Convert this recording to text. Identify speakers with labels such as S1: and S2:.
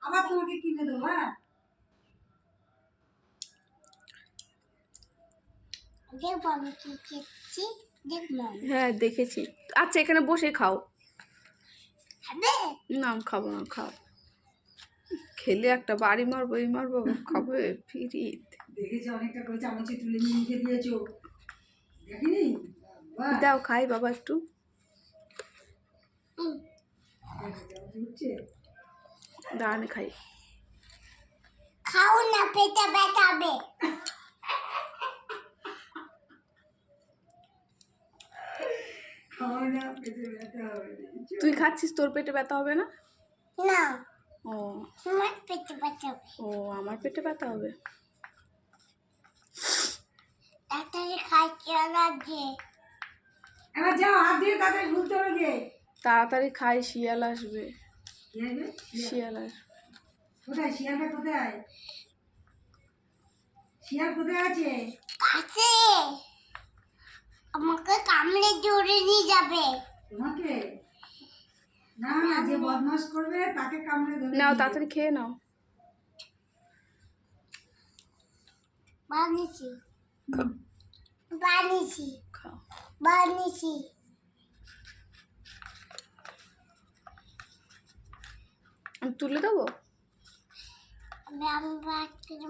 S1: আবার তোমাকে কিনে দেবো।
S2: হ্যাঁ দেখেছি। আচ্ছা এখানে বসে খাও। না আমি খাবো না, খাও। খেলে একটা বাড়ি মারবো, এই মারবো, খাবে ফিরিত।
S1: দেখেছি অনেকটা করে চামচে তুলে নিয়ে রেখে দিয়েছো, দেখিনি?
S2: দাও খাই বাবা একটু। দাঁড়ান খাই।
S3: খাও না, পেটে ব্যথা হবে।
S2: তুই খাচ্ছিস, তোর পেটে ব্যথা হবে না?
S3: না,
S2: ও
S3: আমার পেটে ব্যথা হবে।
S2: ও আমার পেটে ব্যথা হবে।
S3: তাড়াতাড়ি খাইতে লাগছে।
S1: এবার যাও, হাত দিয়ে তাড়াতাড়ি ঘুরতে হবে যে।
S2: তাড়াতাড়ি খাই, শিয়াল আসবে।
S1: কি আসবে?
S2: শিয়াল আসবে।
S1: কোথায় শিয়ালটা, কোথায়? শিয়াল কোথায় আছে?
S3: কাছে আমাকে কামড়ে জড়িয়ে নিয়ে যাবে।
S1: তোমাকে? না না, যে বদমাশ করবে তাকে কামড়ে ধরে
S2: নাও
S1: নিয়ে
S2: তাড়াতাড়ি খেয়ে নাও।
S3: বানিয়েছি বানিয়েছি
S2: খাও।
S3: বানিয়েছি।
S2: আমি তুলে দেবো।
S3: আমি ভাত খেতে